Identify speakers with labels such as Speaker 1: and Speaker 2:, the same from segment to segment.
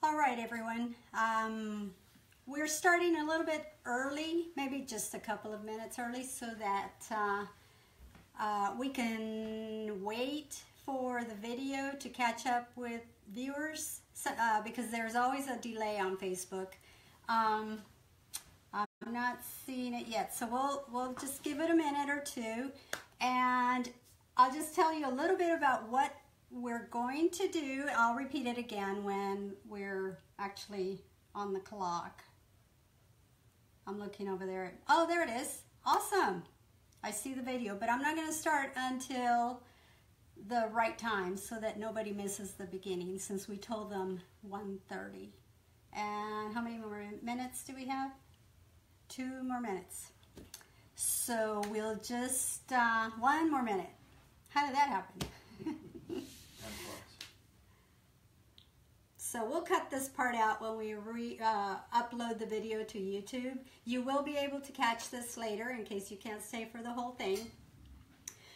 Speaker 1: All right, everyone. We're starting a little bit early, maybe just a couple of minutes early, so that we can wait for the video to catch up with viewers, because there's always a delay on Facebook. I'm not seeing it yet, so we'll just give it a minute or two, and I'll just tell you a little bit about what we're going to do. I'll repeat it again when we're actually on the clock. I'm looking over there. Oh, there it is. Awesome. I see the video, but I'm not going to start until the right time so that nobody misses the beginning, since we told them 1:30. And how many more minutes do we have? 2 more minutes. So we'll just, 1 more minute. How did that happen? So we'll cut this part out when we upload the video to YouTube. You will be able to catch this later in case you can't stay for the whole thing.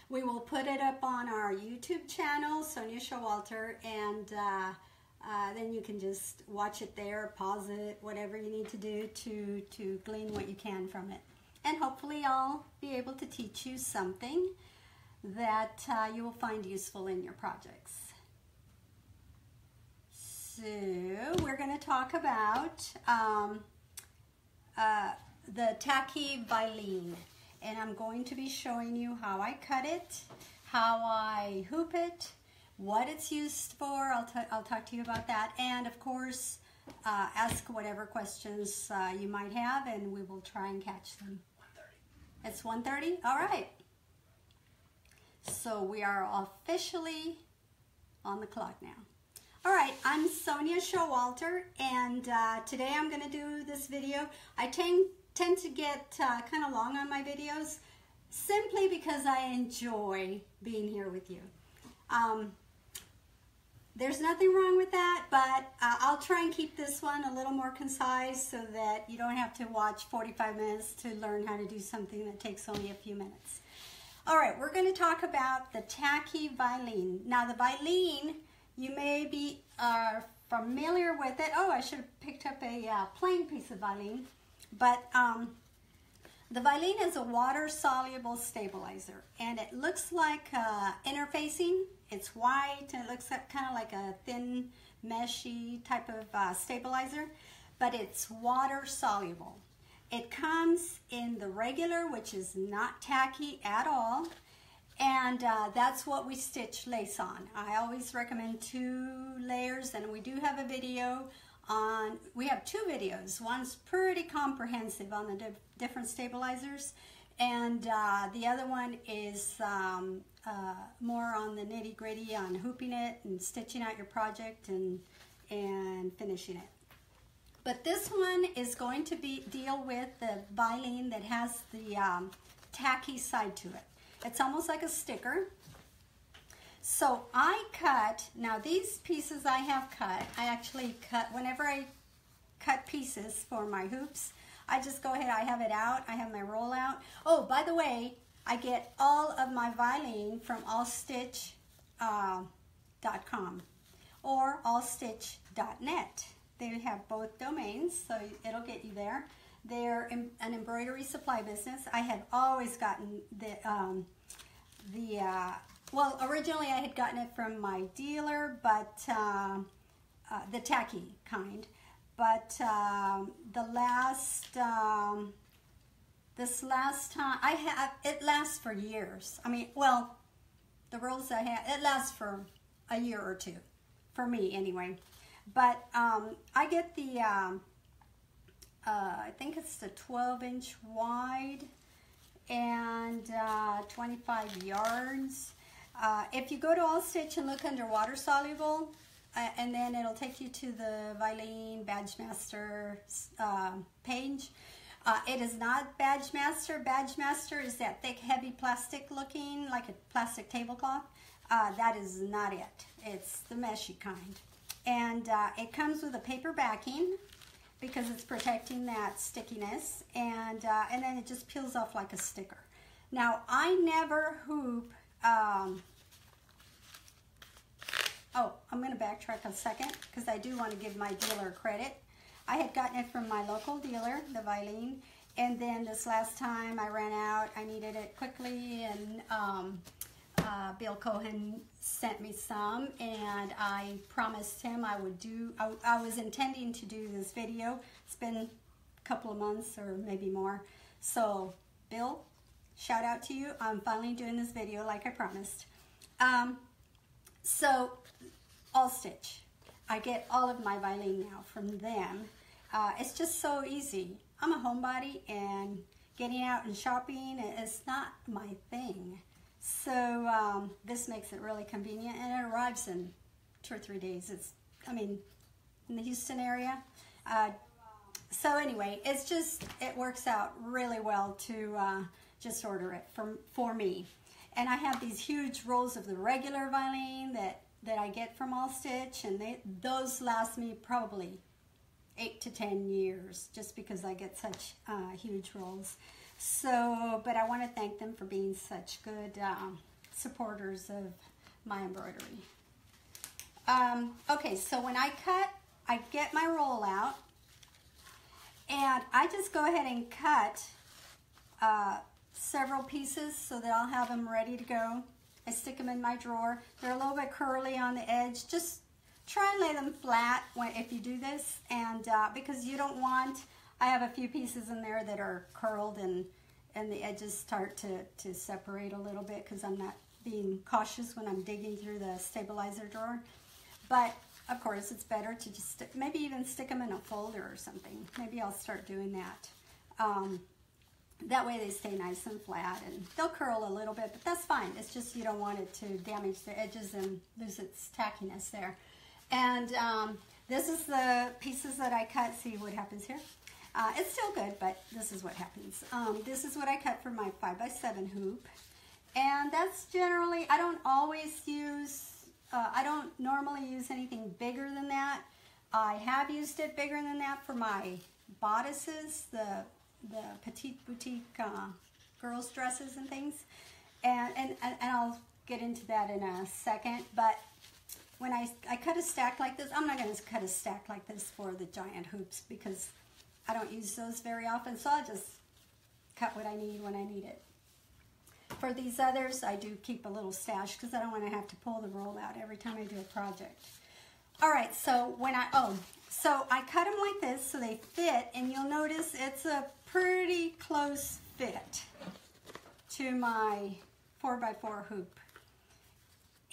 Speaker 1: We will put it up on our YouTube channel, Sonia Showalter, and then you can just watch it there, pause it, whatever you need to do to glean what you can from it. And hopefully I'll be able to teach you something that you will find useful in your projects. So we're going to talk about the Tacky Vilene, and I'm going to be showing you how I cut it, how I hoop it, what it's used for. I'll talk to you about that, and of course ask whatever questions you might have, and we will try and catch them. 1:30. It's 1:30? All right. So we are officially on the clock now. All right, I'm Sonia Showalter, and today I'm going to do this video. I tend to get kind of long on my videos simply because I enjoy being here with you. There's nothing wrong with that, but I'll try and keep this one a little more concise so that you don't have to watch 45 minutes to learn how to do something that takes only a few minutes. All right, we're going to talk about the Tacky Vilene. Now, the Vilene, you may be familiar with it. Oh, I should have picked up a plain piece of Vilene. But the Vilene is a water-soluble stabilizer, and it looks like interfacing. It's white, and it looks kind of like a thin, meshy type of stabilizer, but it's water-soluble. It comes in the regular, which is not tacky at all, and that's what we stitch lace on. I always recommend 2 layers, and we do have a video on, we have 2 videos. One's pretty comprehensive on the different stabilizers, and the other one is more on the nitty-gritty on hooping it and stitching out your project and finishing it. But this one is going to deal with the Vilene that has the tacky side to it. It's almost like a sticker. So I cut, now these pieces I have cut, I actually cut, whenever I cut pieces for my hoops, I just go ahead, I have it out, I have my roll out. Oh, by the way, I get all of my Vilene from allstitch.com or allstitch.net. They have both domains, so it'll get you there. They're an embroidery supply business. I have always gotten well, originally I had gotten it from my dealer, but the tacky kind. But this last time, it lasts for years. I mean, well, the rolls I have, it lasts for a year or 2, for me anyway. But I get the, I think it's the 12-inch wide and 25 yards. If you go to All Stitch and look under water soluble, and then it'll take you to the Vilene Badge Master page. It is not Badge Master. Badge Master is that thick, heavy plastic looking, like a plastic tablecloth. That is not it. It's the meshy kind. And it comes with a paper backing because it's protecting that stickiness, and then it just peels off like a sticker. Now, I never hoop oh, I'm going to backtrack a second because I do want to give my dealer credit. I had gotten it from my local dealer, the Vilene, and then this last time I ran out. I needed it quickly, and Bill Cohen sent me some, and I promised him I would do, I was intending to do this video. It's been a couple of months or maybe more. So, Bill, shout out to you. I'm finally doing this video like I promised. So, All Stitch. I get all of my Vilene now from them. It's just so easy. I'm a homebody, and getting out and shopping is not my thing. So this makes it really convenient, and it arrives in 2 or 3 days. It's, I mean, in the Houston area. So anyway, it's just, it works out really well to just order it for me. And I have these huge rolls of the regular Vilene that I get from All Stitch, and those last me probably 8 to 10 years, just because I get such huge rolls. So, but I want to thank them for being such good supporters of my embroidery. Okay, so when I cut, I get my roll out, and I just go ahead and cut several pieces so that I'll have them ready to go. I stick them in my drawer. They're a little bit curly on the edge. Just try and lay them flat if you do this, and because you don't want, I have a few pieces in there that are curled, and the edges start to separate a little bit because I'm not being cautious when I'm digging through the stabilizer drawer. But of course, it's better to just maybe even stick them in a folder or something. Maybe I'll start doing that. That way they stay nice and flat, and they'll curl a little bit, but that's fine. It's just you don't want it to damage the edges and lose its tackiness there. And this is the pieces that I cut. See what happens here? It's still good, but this is what happens. This is what I cut for my 5x7 hoop. And that's generally, I don't always use, I don't normally use anything bigger than that. I have used it bigger than that for my bodices, the petite boutique girls' dresses and things. And I'll get into that in a second. But when I cut a stack like this, I'm not going to cut a stack like this for the giant hoops because I don't use those very often. So I'll just cut what I need when I need it. For these others, I do keep a little stash because I don't want to have to pull the roll out every time I do a project. All right, so when so I cut them like this so they fit, and you'll notice it's a pretty close fit to my 4x4 hoop.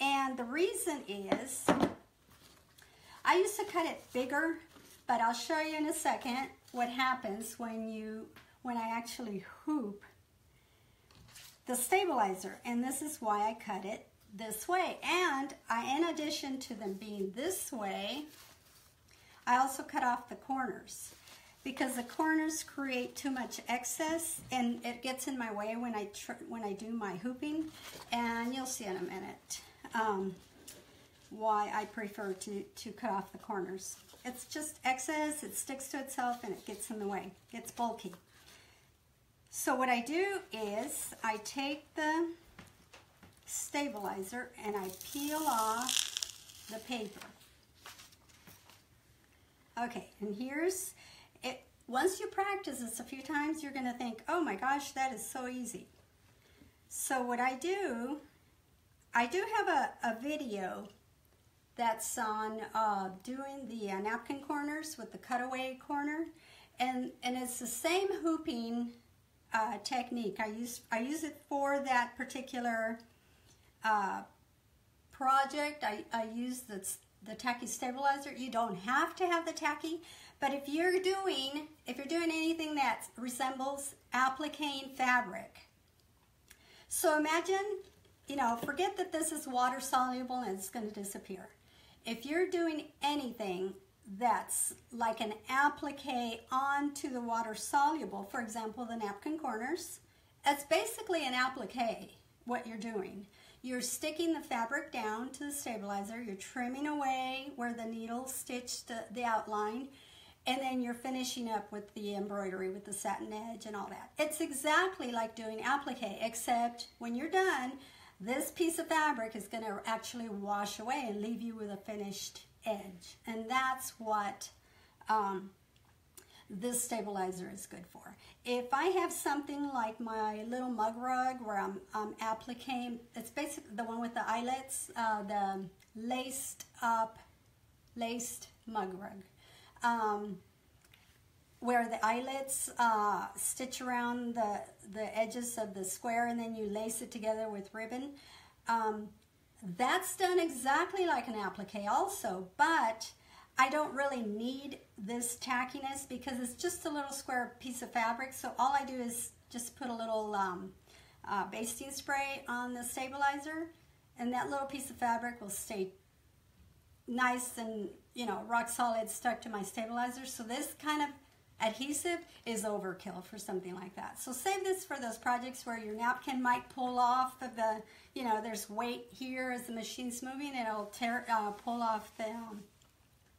Speaker 1: And the reason is, I used to cut it bigger, but I'll show you in a second what happens when I actually hoop the stabilizer. And this is why I cut it this way. And in addition to them being this way, I also cut off the corners because the corners create too much excess, and it gets in my way when I do my hooping. And you'll see in a minute why I prefer to cut off the corners. It's just excess, it sticks to itself, and it gets in the way. It's bulky. So what I do is I take the stabilizer and I peel off the paper. Okay, and here's it. Once you practice this a few times, you're going to think, oh my gosh, that is so easy. So what I do have a video that's on doing the napkin corners with the cutaway corner, and it's the same hooping technique. I use it for that particular project. I use the tacky stabilizer. You don't have to have the tacky, but if you're doing anything that resembles appliquing fabric, so imagine, forget that this is water soluble and it's going to disappear. If you're doing anything that's like an applique onto the water soluble, for example, the napkin corners, that's basically an applique, what you're doing. You're sticking the fabric down to the stabilizer, you're trimming away where the needle stitched the outline, and then you're finishing up with the embroidery with the satin edge and all that. It's exactly like doing applique, except when you're done, this piece of fabric is going to actually wash away and leave you with a finished edge. And that's what this stabilizer is good for. If I have something like my little mug rug where I'm appliquing, it's basically the one with the eyelets, the laced mug rug, where the eyelets stitch around the edges of the square and then you lace it together with ribbon. That's done exactly like an applique also, but I don't really need this tackiness because it's just a little square piece of fabric. So all I do is just put a little basting spray on the stabilizer, and that little piece of fabric will stay nice and, you know, rock solid stuck to my stabilizer. So this kind of adhesive is overkill for something like that. So save this for those projects where your napkin might pull off of the, you know, there's weight here as the machine's moving, and it'll pull off the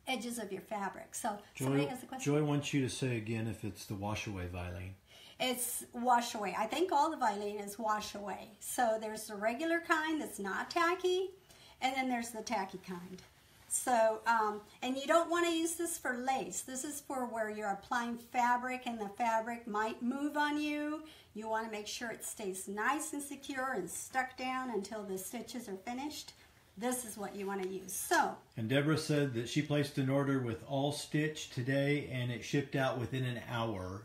Speaker 1: edges of your fabric. So somebody has a question?
Speaker 2: Joy wants you to say again if it's the wash away Vilene.
Speaker 1: It's wash away. I think all the Vilene is wash away. So there's the regular kind that's not tacky, and then there's the tacky kind. So, and you don't want to use this for lace. This is for where you're applying fabric and the fabric might move on you. You want to make sure it stays nice and secure and stuck down until the stitches are finished. This is what you want to use. So.
Speaker 2: And Deborah said that she placed an order with all stitch today and it shipped out within an hour.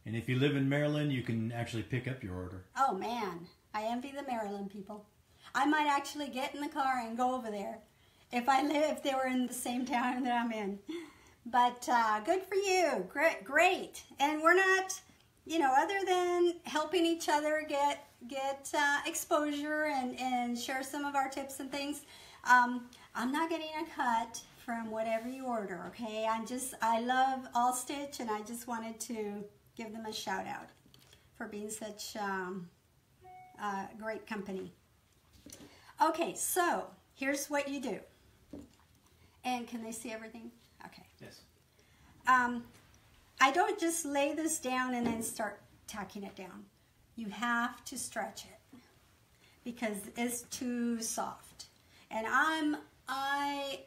Speaker 2: And if you live in Maryland, you can actually pick up your order.
Speaker 1: Oh man, I envy the Maryland people. I might actually get in the car and go over there if they were in the same town that I'm in. But good for you, great. And we're not, you know, other than helping each other get exposure and share some of our tips and things, I'm not getting a cut from whatever you order, okay? I love All Stitch, and I just wanted to give them a shout out for being such great company. Okay, so here's what you do. And can they see everything? Okay.
Speaker 2: Yes.
Speaker 1: I don't just lay this down and then start tacking it down. You have to stretch it because it's too soft. And I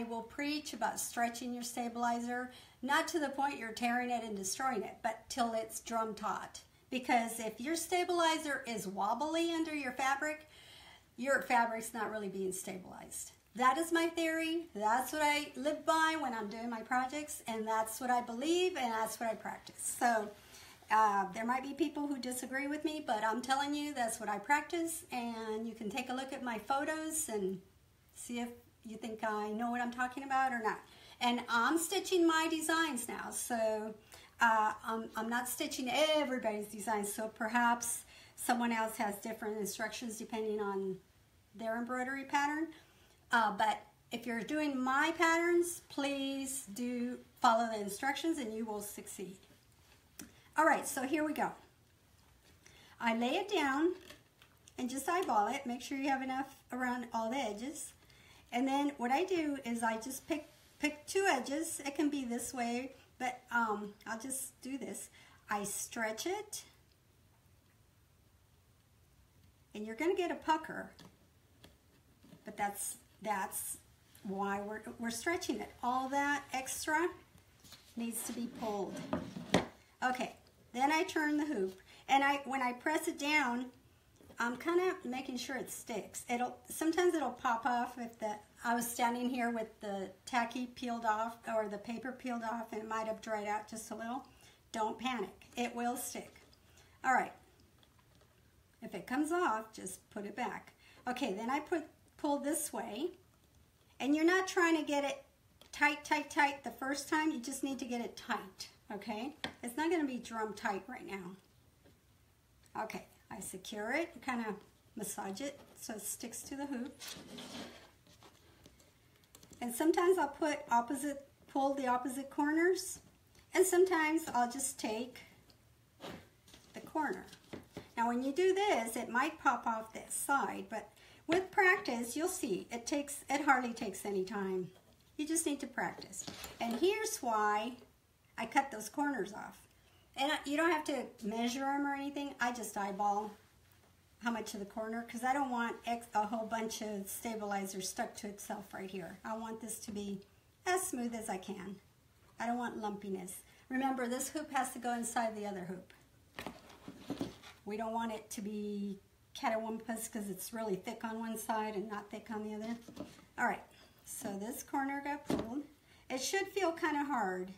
Speaker 1: will preach about stretching your stabilizer, not to the point you're tearing it and destroying it, but till it's drum taut. Because if your stabilizer is wobbly under your fabric's not really being stabilized. That is my theory. That's what I live by when I'm doing my projects, and that's what I believe, and that's what I practice. So there might be people who disagree with me, but I'm telling you that's what I practice, and you can take a look at my photos and see if you think I know what I'm talking about or not. And I'm stitching my designs now, so I'm not stitching everybody's designs, so perhaps someone else has different instructions depending on their embroidery pattern. But if you're doing my patterns, please do follow the instructions and you will succeed. All right, so here we go. I lay it down and just eyeball it. Make sure you have enough around all the edges. And then what I do is I just pick two edges. It can be this way, but I'll just do this. I stretch it, and you're going to get a pucker, but that's why we're stretching it. All that extra needs to be pulled. Okay, then I turn the hoop, and when I press it down, I'm kind of making sure it sticks. Sometimes it'll pop off if I was standing here with the tacky peeled off or the paper peeled off, and it might have dried out just a little. Don't panic, it will stick. All right, if it comes off, just put it back. Okay, then I pull this way, and you're not trying to get it tight the first time. You just need to get it tight, okay? It's not going to be drum tight right now. Okay, I secure it, kind of massage it so it sticks to the hoop. And sometimes I'll pull the opposite corners, and sometimes I'll just take the corner. Now when you do this, it might pop off this side, but with practice, you'll see it hardly takes any time. You just need to practice. And here's why I cut those corners off. And you don't have to measure them or anything. I just eyeball how much of the corner, because I don't want a whole bunch of stabilizer stuck to itself right here. I want this to be as smooth as I can. I don't want lumpiness. Remember, this hoop has to go inside the other hoop. We don't want it to be catawampus because it's really thick on one side and not thick on the other. All right, so this corner got pulled. It should feel kind of hard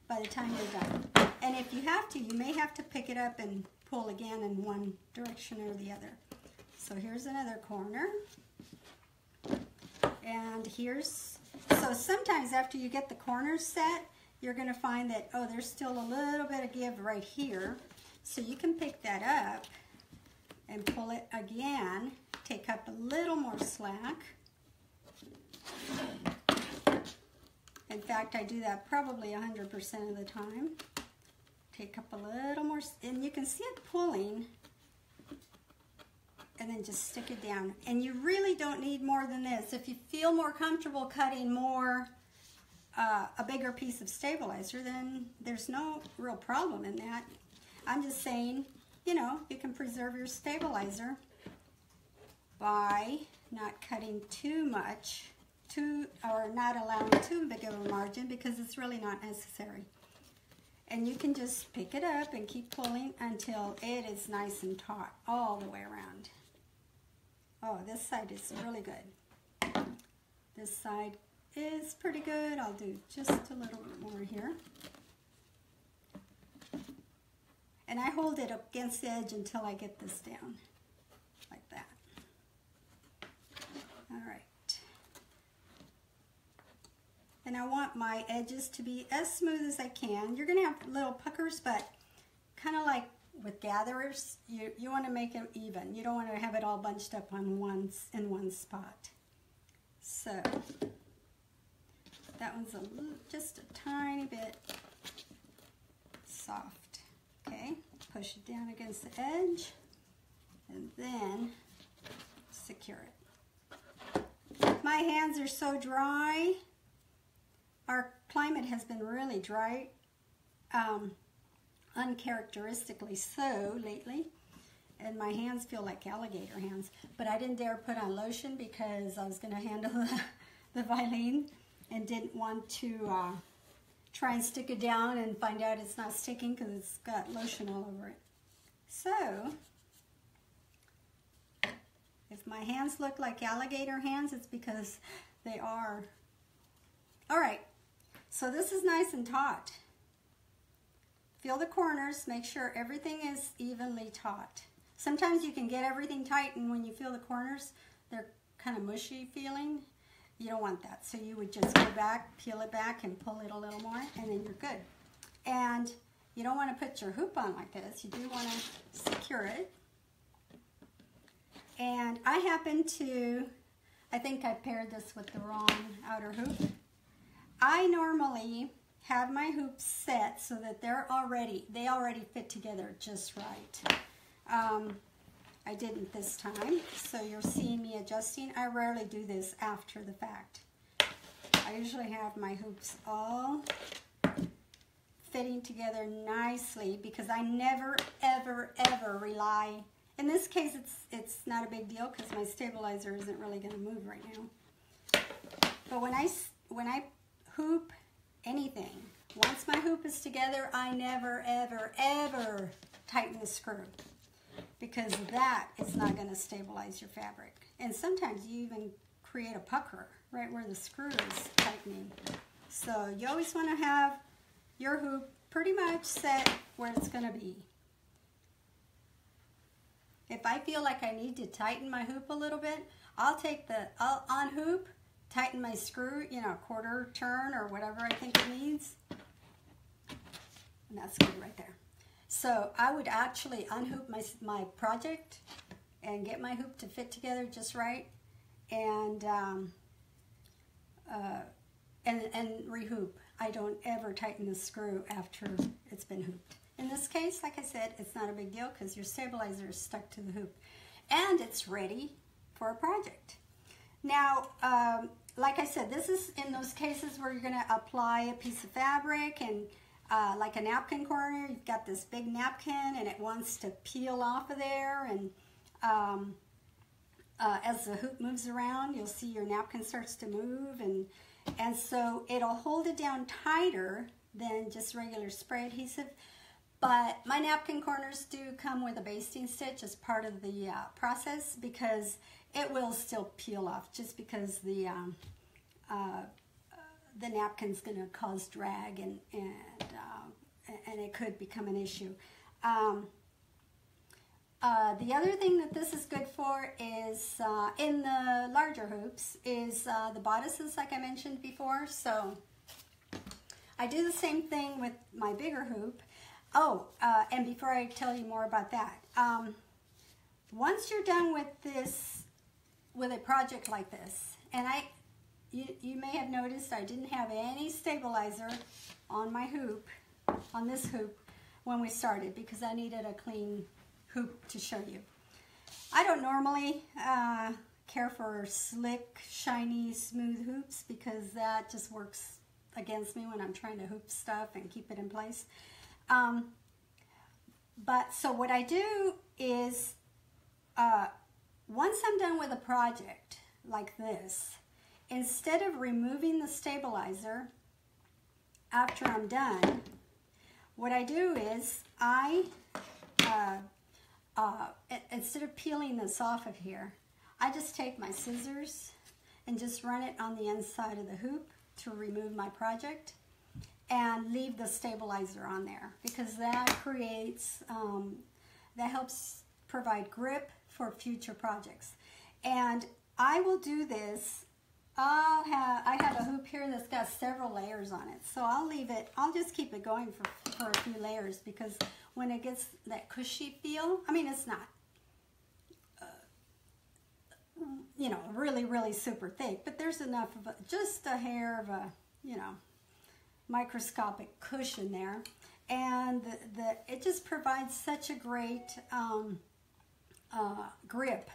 Speaker 1: by the time you're done. And if you have to, you may have to pick it up and pull again in one direction or the other. So here's another corner. And here's, so sometimes after you get the corners set, you're going to find that, oh, there's still a little bit of give right here. So you can pick that up and pull it again, take up a little more slack. In fact, I do that probably 100% of the time. Take up a little more, and you can see it pulling, and then just stick it down. And you really don't need more than this. If you feel more comfortable cutting more, a bigger piece of stabilizer, then there's no real problem in that. I'm just saying, you know, you can preserve your stabilizer by not cutting too much, or not allowing too big of a margin, because it's really not necessary. And you can just pick it up and keep pulling until it is nice and taut all the way around. Oh, this side is really good. This side is pretty good. I'll do just a little bit more here. And I hold it up against the edge until I get this down, like that. All right. And I want my edges to be as smooth as I can. You're gonna have little puckers, but kind of like with gatherers, you want to make them even. You don't want to have it all bunched up on in one spot. So that one's just a tiny bit soft. Okay, push it down against the edge and then secure it. My hands are so dry. Our climate has been really dry, uncharacteristically so lately, and my hands feel like alligator hands. But I didn't dare put on lotion because I was going to handle the Vilene and didn't want to try and stick it down and find out it's not sticking because it's got lotion all over it. So, if my hands look like alligator hands, it's because they are. All right. So this is nice and taut. Feel the corners, make sure everything is evenly taut. Sometimes you can get everything tight, and when you feel the corners, they're kind of mushy feeling. You don't want that. So you would just go back, peel it back, and pull it a little more, and then you're good. And you don't want to put your hoop on like this. You do want to secure it. And I happen to, I think I paired this with the wrong outer hoop. I normally have my hoops set so that they already fit together just right. I didn't this time, so you're seeing me adjusting. I rarely do this after the fact. I usually have my hoops all fitting together nicely because I never, ever, ever rely. In this case, it's not a big deal because my stabilizer isn't really going to move right now. But when I hoop anything, once my hoop is together, I never, ever, ever tighten the screw because that is not going to stabilize your fabric. And sometimes you even create a pucker right where the screw is tightening. So you always want to have your hoop pretty much set where it's going to be. If I feel like I need to tighten my hoop a little bit, I'll unhoop, tighten my screw, you know, a quarter turn or whatever I think it needs. And that's good right there. So I would actually unhoop my project and get my hoop to fit together just right, and rehoop. I don't ever tighten the screw after it's been hooped. In this case, like I said, it's not a big deal because your stabilizer is stuck to the hoop. And it's ready for a project. Now, like I said, this is in those cases where you're going to apply a piece of fabric and like a napkin corner, you've got this big napkin and it wants to peel off of there, and as the hoop moves around, you'll see your napkin starts to move, and so it'll hold it down tighter than just regular spray adhesive. But my napkin corners do come with a basting stitch as part of the process, because it will still peel off, just because the napkin's going to cause drag, and it could become an issue. The other thing that this is good for is, in the larger hoops, is the bodices, like I mentioned before. So I do the same thing with my bigger hoop. Oh, and before I tell you more about that, once you're done with this, with a project like this, and you may have noticed I didn't have any stabilizer on my hoop, on this hoop, when we started, because I needed a clean hoop to show you. I don't normally care for slick, shiny, smooth hoops, because that just works against me when I'm trying to hoop stuff and keep it in place. But so what I do is, once I'm done with a project like this, instead of removing the stabilizer after I'm done, what I do is instead of peeling this off of here, I just take my scissors and just run it on the inside of the hoop to remove my project, and leave the stabilizer on there, because that creates, that helps provide grip for future projects. And I will do this, I have a hoop here that's got several layers on it, so I'll just keep it going for a few layers, because when it gets that cushy feel, I mean, it's not, you know, really, really super thick, but there's enough of just a hair of a, you know, microscopic cushion there, and it just provides such a great grip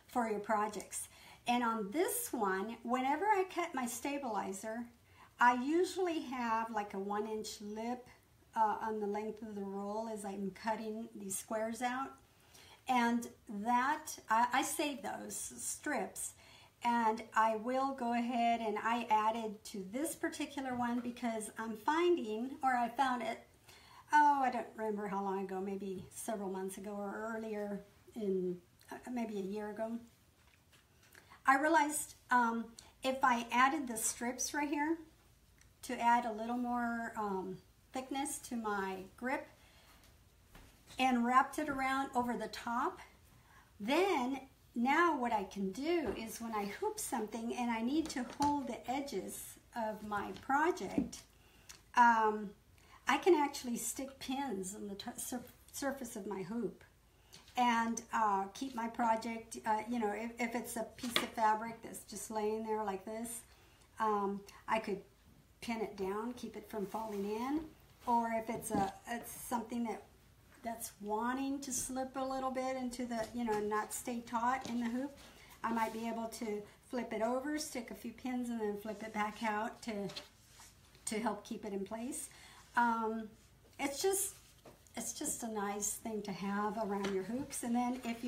Speaker 1: for your projects. And on this one, whenever I cut my stabilizer, I usually have like a 1-inch lip on the length of the roll as I'm cutting these squares out. And that, I save those strips, and I will go ahead and I added to this particular one, because I'm finding, or I found it, I don't remember how long ago, maybe several months ago or earlier, in maybe a year ago, I realized if I added the strips right here to add a little more thickness to my grip, and wrapped it around over the top, then now what I can do is, when I hoop something and I need to hold the edges of my project, I can actually stick pins on the surface of my hoop, and keep my project, you know, if it's a piece of fabric that's just laying there like this, I could pin it down, keep it from falling in. Or if it's something that's wanting to slip a little bit into the, you know, not stay taut in the hoop, I might be able to flip it over, stick a few pins, and then flip it back out to help keep it in place. It's just a nice thing to have around your hoops. And then if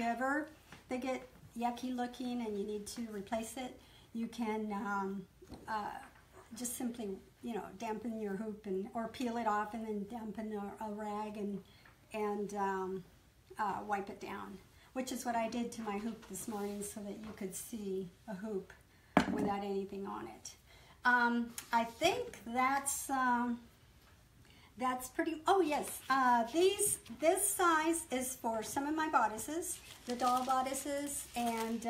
Speaker 1: they get yucky looking and you need to replace it, you can just simply, you know, dampen your hoop, or peel it off and then dampen a rag and wipe it down, which is what I did to my hoop this morning, so that you could see a hoop without anything on it. I think that's pretty, oh yes, this size is for some of my bodices, the doll bodices, and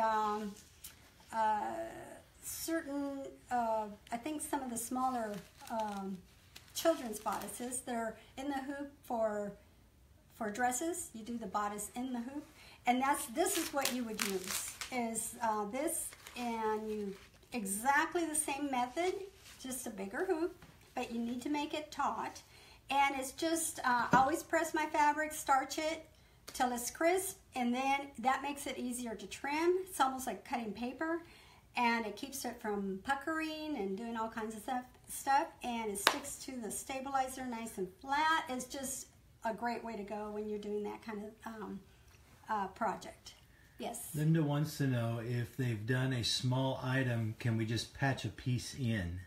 Speaker 1: certain, I think some of the smaller children's bodices. They're in the hoop for dresses. You do the bodice in the hoop, and this is what you would use, is this, and you exactly the same method, just a bigger hoop, but you need to make it taut. And it's just, always press my fabric, starch it till it's crisp, and then that makes it easier to trim. It's almost like cutting paper, and it keeps it from puckering and doing all kinds of stuff, and it sticks to the stabilizer nice and flat. It's just a great way to go when you're doing that kind of project. Yes.
Speaker 2: Linda wants to know if they've done a small item, can we just patch a piece in?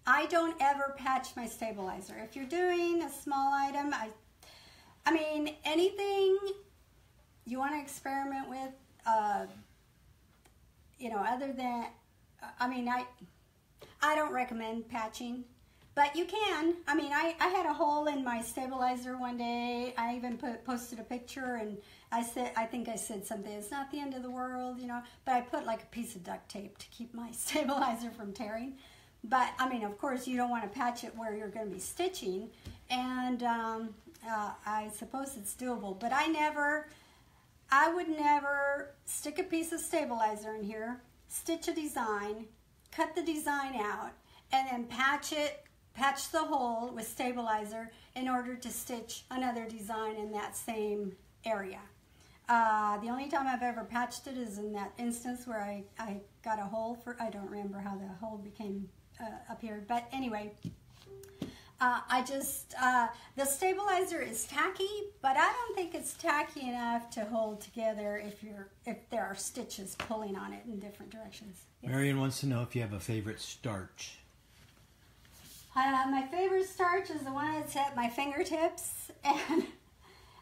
Speaker 1: I don't ever patch my stabilizer. If you're doing a small item, I mean, anything you want to experiment with, you know, other than, I mean, I don't recommend patching, but you can. I mean, I had a hole in my stabilizer one day. I even posted a picture, and I think I said something, it's not the end of the world, you know, but I put like a piece of duct tape to keep my stabilizer from tearing. But, I mean, of course, you don't want to patch it where you're going to be stitching, and I suppose it's doable, but I would never stick a piece of stabilizer in here, stitch a design, cut the design out, and then patch the hole with stabilizer in order to stitch another design in that same area. The only time I've ever patched it is in that instance where I got a hole for, I don't remember how the hole appeared, but anyway, the stabilizer is tacky, but I don't think it's tacky enough to hold together if there are stitches pulling on it in different directions. Yes.
Speaker 2: Marion wants to know if you have a favorite starch.
Speaker 1: My favorite starch is the one that's at my fingertips, and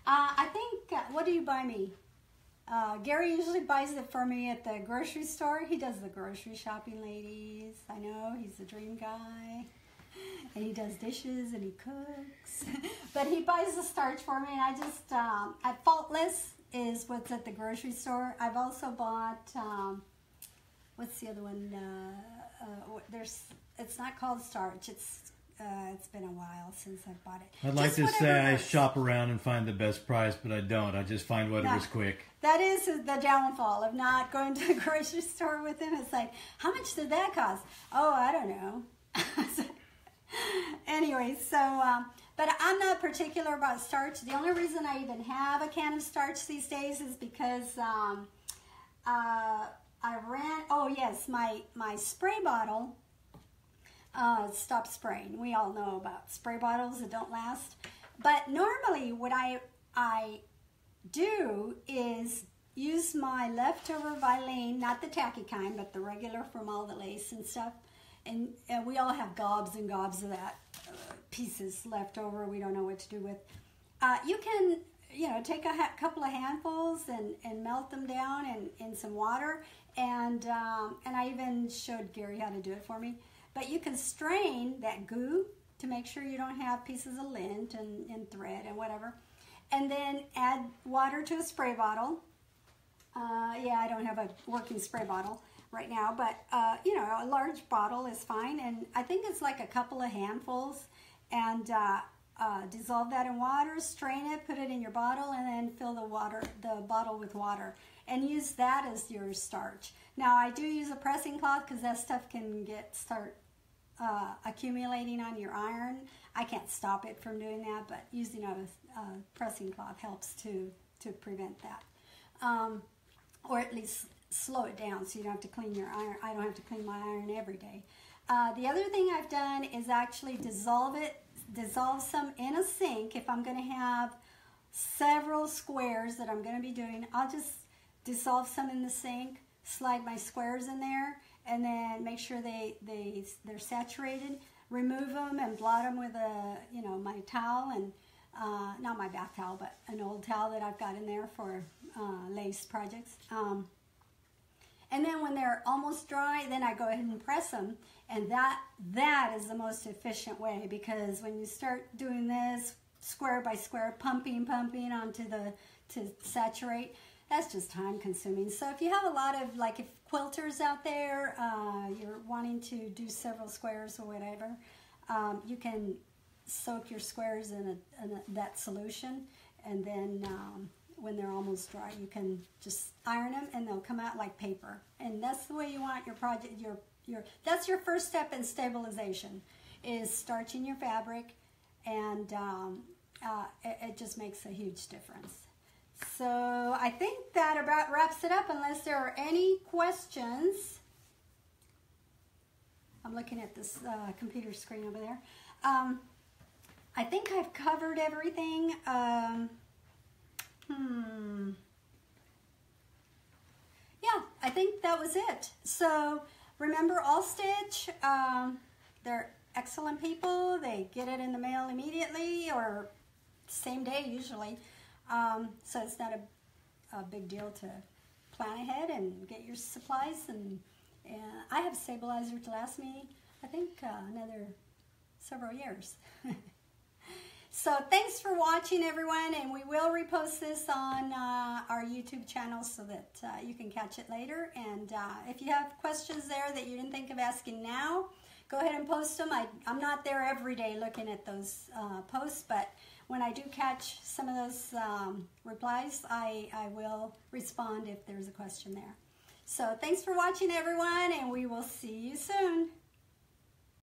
Speaker 1: I think, what do you buy me? Gary usually buys it for me at the grocery store. He does the grocery shopping, ladies. I know, he's a dream guy. And he does dishes and he cooks. But he buys the starch for me, and I just, Faultless is what's at the grocery store. I've also bought, what's the other one? It's not called starch. It's been a while since I've bought it.
Speaker 2: I'd like to say I shop around and find the best price, but I don't. I just find whatever's quick.
Speaker 1: That is the downfall of not going to the grocery store with him. It's like, how much did that cost? Oh, I don't know. Anyway, so, but I'm not particular about starch. The only reason I even have a can of starch these days is because my spray bottle stopped spraying. We all know about spray bottles that don't last. But normally what I do is use my leftover Vilene, not the tacky kind, but the regular from all the lace and stuff. And we all have gobs and gobs of that pieces left over we don't know what to do with. You can, you know, take a couple of handfuls and melt them down in some water. And I even showed Gary how to do it for me. But you can strain that goo to make sure you don't have pieces of lint and thread and whatever. And then add water to a spray bottle. Yeah, I don't have a working spray bottle right now, but you know, a large bottle is fine, and I think it's like a couple of handfuls, and dissolve that in water, strain it, put it in your bottle, and then fill the bottle with water, and use that as your starch. Now, I do use a pressing cloth because that stuff can start accumulating on your iron. I can't stop it from doing that, but using a pressing cloth helps to prevent that, or at least slow it down so you don't have to clean your iron. I don't have to clean my iron every day. The other thing I've done is actually dissolve some in a sink. If I'm going to have several squares that I'm going to be doing, I'll just dissolve some in the sink, slide my squares in there, and then make sure they're saturated. Remove them and blot them with my towel, and not my bath towel, but an old towel that I've got in there for lace projects. And then when they're almost dry, then I go ahead and press them. And that is the most efficient way, because when you start doing this square by square, pumping to saturate, that's just time consuming. So if you have a lot of, like, if quilters out there, you're wanting to do several squares or whatever, you can soak your squares in that solution, and then when they're almost dry, you can just iron them and they'll come out like paper. And that's the way you want your project. That's your first step in stabilization, is starching your fabric, and it just makes a huge difference. So I think that about wraps it up, unless there are any questions. I'm looking at this computer screen over there. I think I've covered everything. yeah, I think that was it. So remember, All Stitch, they're excellent people. They get it in the mail immediately or same day usually. So it's not a big deal to plan ahead and get your supplies. And I have a stabilizer to last me, I think, another several years. So thanks for watching, everyone, and we will repost this on our YouTube channel so that you can catch it later. And if you have questions there that you didn't think of asking now, go ahead and post them. I'm not there every day looking at those posts, but when I do catch some of those replies, I will respond if there's a question there. So thanks for watching, everyone, and we will see you soon.